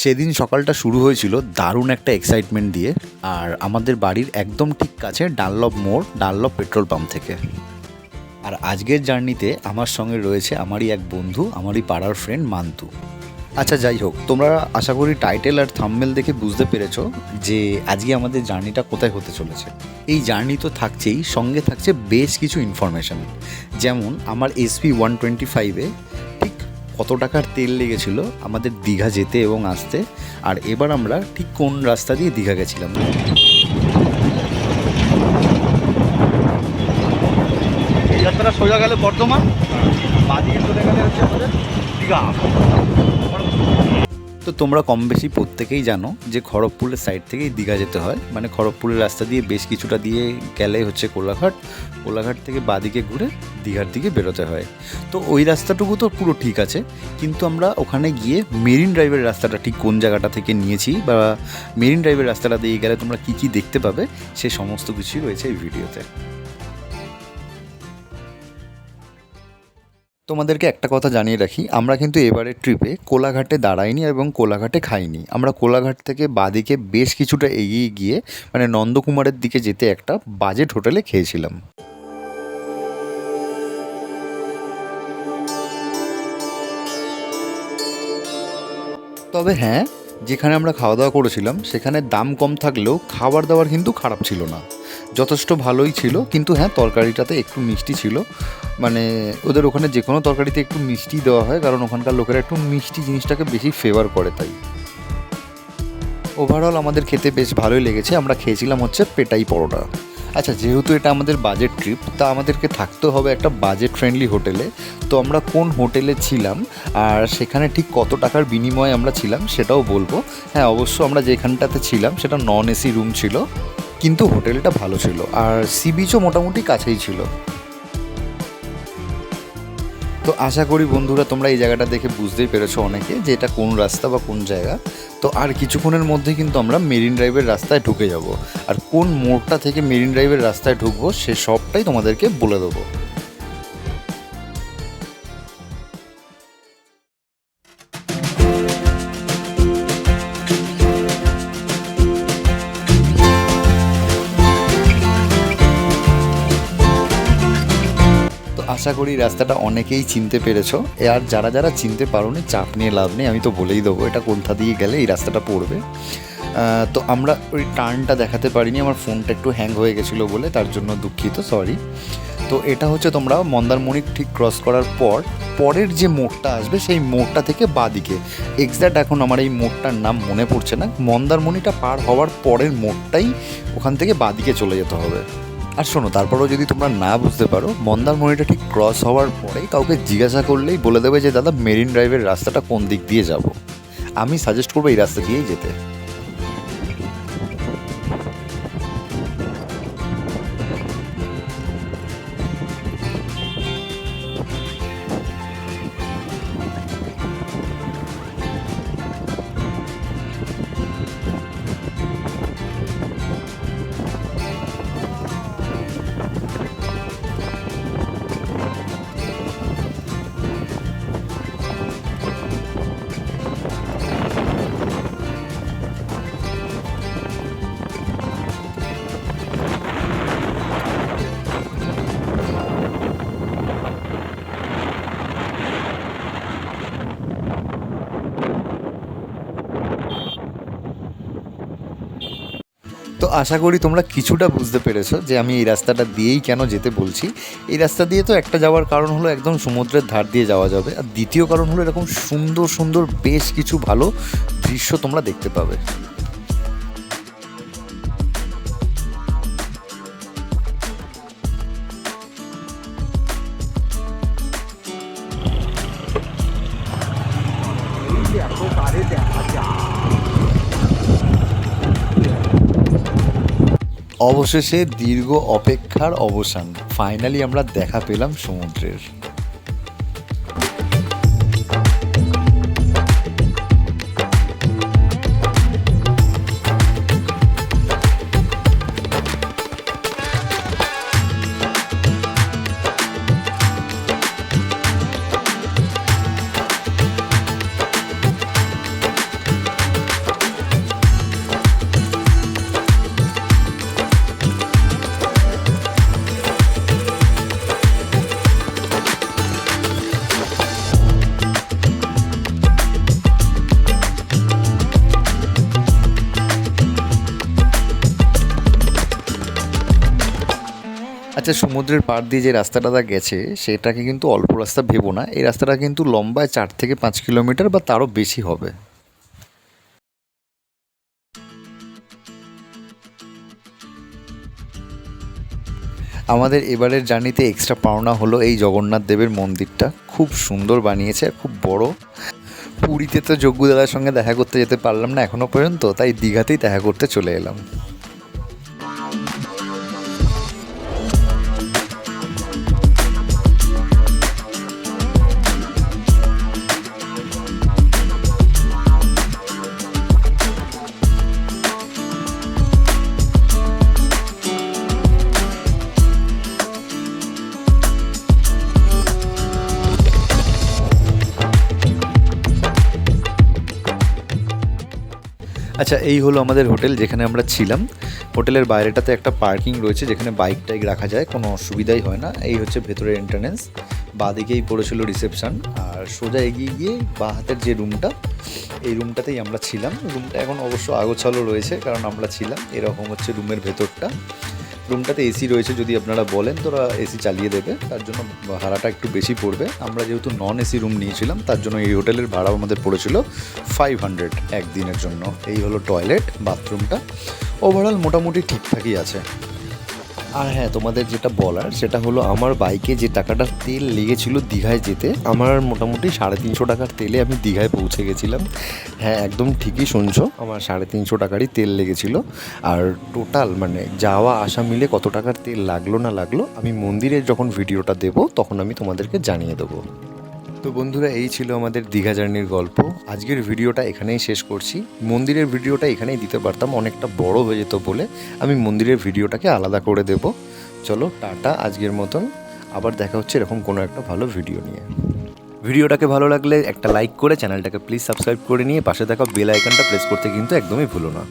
সেদিন সকালটা শুরু হয়েছিল দারুণ একটা এক্সাইটমেন্ট দিয়ে, আর আমাদের বাড়ির একদম ঠিক কাছে ডানলপ মোড়, ডানলপ পেট্রোল পাম্প থেকে। আর আজকের জার্নিতে আমার সঙ্গে রয়েছে আমারই এক বন্ধু, আমারই পাড়ার ফ্রেন্ড মান্তু। আচ্ছা যাই হোক, তোমরা আশা করি টাইটেল আর থাম্বনেল দেখে বুঝতে পেরেছো যে আজকে আমাদের জার্নিটা কোথায় হতে চলেছে। এই জার্নি তো থাকছেই, সঙ্গে থাকছে বেশ কিছু ইনফরমেশান। যেমন আমার SP-125-এ ঠিক কত টাকার তেল লেগেছিল আমাদের দীঘা যেতে এবং আসতে, আর এবার আমরা ঠিক কোন রাস্তা দিয়ে দীঘা গেছিলাম। এই যাত্রা সোজা গেলে বর্ধমান, বাদিকে চলে গেলে হচ্ছে আমাদের দীঘা। তো তোমরা কম বেশি প্রত্যেকেই জানো যে খড়গপুরের সাইড থেকেই দীঘা যেতে হয়, মানে খড়গপুরের রাস্তা দিয়ে বেশ কিছুটা দিয়ে গেলে হচ্ছে কোলাঘাট, কোলাঘাট থেকে বাদিকে ঘুরে দীঘার দিকে বেরোতে হয়। তো ওই রাস্তাটুকু তো পুরো ঠিক আছে, কিন্তু আমরা ওখানে গিয়ে মেরিন ড্রাইভের রাস্তাটা ঠিক কোন জায়গাটা থেকে নিয়েছি বা মেরিন ড্রাইভের রাস্তাটা দিয়ে গেলে তোমরা কী কী দেখতে পাবে সে সমস্ত কিছুই রয়েছে এই ভিডিওতে। তোমাদেরকে একটা কথা জানিয়ে রাখি, আমরা কিন্তু এবারের ট্রিপে কোলাঘাটে দাঁড়াইনি এবং কোলাঘাটে খাইনি। আমরা কোলাঘাট থেকে বাদিকে বেশ কিছুটা এগিয়ে গিয়ে মানে নন্দকুমারের দিকে যেতে একটা বাজেট হোটেলে খেয়েছিলাম। তবে হ্যাঁ, যেখানে আমরা খাওয়া দাওয়া করেছিলাম সেখানে দাম কম থাকলেও খাবার দাবার কিন্তু খারাপ ছিল না, যথেষ্ট ভালোই ছিল। কিন্তু হ্যাঁ, তরকারিটাতে একটু মিষ্টি ছিল, মানে ওদের ওখানে যে কোনো তরকারিতে একটু মিষ্টি দেওয়া হয়, কারণ ওখানকার লোকেরা একটু মিষ্টি জিনিসটাকে বেশি ফেভার করে। তাই ওভারঅল আমাদের খেতে বেশ ভালোই লেগেছে। আমরা খেয়েছিলাম হচ্ছে পেটাই পরোটা। আচ্ছা, যেহেতু এটা আমাদের বাজেট ট্রিপ, তা আমাদেরকে থাকতে হবে একটা বাজেট ফ্রেন্ডলি হোটেলে। তো আমরা কোন হোটেলে ছিলাম আর সেখানে ঠিক কত টাকার বিনিময়ে আমরা ছিলাম সেটাও বলবো। হ্যাঁ, অবশ্য আমরা যেখানটাতে ছিলাম সেটা নন এসি রুম ছিল, কিন্তু হোটেলটা ভালো ছিল আর সি বিচও মোটামুটি কাছেই ছিল। তো আশা করি বন্ধুরা তোমরা এই জায়গাটা দেখে বুঝতেই পেরেছো অনেকে যে এটা কোন রাস্তা বা কোন জায়গা। তো আর কিছুক্ষণের মধ্যে কিন্তু আমরা মেরিন ড্রাইভের রাস্তায় ঢুকে যাব, আর কোন মোড়টা থেকে মেরিন ড্রাইভের রাস্তায় ঢুকবো সে সবটাই তোমাদেরকে বলে দেবো। আশা করি রাস্তাটা অনেকেই চিনতে পেরেছো, আর যারা যারা চিনতে পারোনি চাপ নিয়ে লাভ নেই, আমি তো বলেই দেবো এটা কোনটা দিয়ে গেলে এই রাস্তাটা পড়বে। তো আমরা ওই টার্নটা দেখাতে পারিনি, আমার ফোনটা একটু হ্যাং হয়ে গেছিলো বলে, তার জন্য দুঃখিত, সরি। তো এটা হচ্ছে তোমরা মন্দারমণি ঠিক ক্রস করার পর পরের যে মোড়টা আসবে সেই মোড়টা থেকে বাদিকে, এক্স্যাক্ট এখন আমার এই মোড়টার নাম মনে পড়ছে না, মন্দারমণিটা পার হওয়ার পরের মোড়টাই, ওখান থেকে বাদিকে চলে যেতে হবে। আর শোনো, তারপরেও যদি তোমরা না বুঝতে পারো, মন্দারমণিটা ঠিক ক্রস হওয়ার পরেই কাউকে জিজ্ঞাসা করলেই বলে দেবে যে দাদা মেরিন ড্রাইভের রাস্তাটা কোন দিক দিয়ে যাব। আমি সাজেস্ট করবো এই রাস্তা দিয়েই যেতে। তো আশা করি তোমরা কিছুটা বুঝতে পেরেছো যে আমি এই রাস্তাটা দিয়েই কেন যেতে বলছি। এই রাস্তা দিয়ে তো একটা যাওয়ার কারণ হলো একদম সমুদ্রের ধার দিয়ে যাওয়া যাবে, আর দ্বিতীয় কারণ হলো এরকম সুন্দর সুন্দর বেশ কিছু ভালো দৃশ্য তোমরা দেখতে পাবে। অবশেষে দীর্ঘ অপেক্ষার অবসান, ফাইনালি আমরা দেখা পেলাম সমুদ্রের। আচ্ছা, সমুদ্রের পাড় দিয়ে যে রাস্তাটা গেছে সেটাকে কিন্তু অল্প রাস্তা ভেবো না, এই রাস্তাটা কিন্তু লম্বায় 4 থেকে 5 কিলোমিটার বা তারও বেশি হবে। আমাদের এবারের জার্নিতে এক্সট্রা পাওনা হলো এই জগন্নাথ দেবের মন্দিরটা, খুব সুন্দর বানিয়েছে, খুব বড়। পুরীতে তো যজ্ঞ দাদার সঙ্গে দেখা করতে যেতে পারলাম না এখনো পর্যন্ত, তাই দীঘাতেই দেখা করতে চলে এলাম। আচ্ছা, এই হলো আমাদের হোটেল যেখানে আমরা ছিলাম। হোটেলের বাইরেটাতে একটা পার্কিং রয়েছে যেখানে বাইক টাইক রাখা যায়, কোনো অসুবিধাই হয় না। এই হচ্ছে ভেতরের এন্ট্রান্স, বাঁদিকেই পড়েছিল রিসেপশন, আর সোজা এগিয়ে গিয়ে বাঁ হাতের যে রুমটা, এই রুমটাতেই আমরা ছিলাম। রুমটা এখন অবশ্য আগোছালো রয়েছে কারণ আমরা ছিলাম। এরকম হচ্ছে রুমের ভেতরটা। রুমটাতে এসি রয়েছে, যদি আপনারা বলেন তোরা এসি চালিয়ে দেবে, তার জন্য ভাড়াটা একটু বেশি পড়বে। আমরা যেহেতু নন এসি রুম নিয়েছিলাম তার জন্য এই হোটেলের ভাড়া আমাদের পড়েছিল 500 একদিনের জন্য। এই হলো টয়লেট, বাথরুমটা ওভারঅল মোটামুটি ঠিকঠাকই আছে। আর হ্যাঁ, তোমাদের যেটা বলার সেটা হলো আমার বাইকে যে টাকাটা তেল লেগেছিল দীঘায় যেতে, আমার মোটামুটি 350 টাকার তেলে আমি দীঘায় পৌঁছে গেছিলাম। হ্যাঁ, একদম ঠিকই শুনছো, আমার 350 টাকারই তেল লেগেছিল। আর টোটাল মানে যাওয়া আসা মিলে কত টাকার তেল লাগলো না লাগলো আমি মন্দিরে যখন ভিডিওটা দেবো তখন আমি তোমাদেরকে জানিয়ে দেবো। তো বন্ধুরা, এই ছিল আমাদের দীঘা জার্নির গল্প। আজকের ভিডিওটা এখানেই শেষ করছি। মন্দিরের ভিডিওটা এখানেই দিতে পারতাম, অনেকটা বড় হয়ে যেত বলে আমি মন্দিরের ভিডিওটাকে আলাদা করে দেব। চলো টাটা আজকের মতন, আবার দেখা হচ্ছে এরকম কোনো একটা ভালো ভিডিও নিয়ে। ভিডিওটাকে ভালো লাগলে একটা লাইক করে চ্যানেলটাকে প্লিজ সাবস্ক্রাইব করে নিয়ে পাশে থাকা বেল আইকনটা প্রেস করতে কিন্তু একদমই ভুলো না।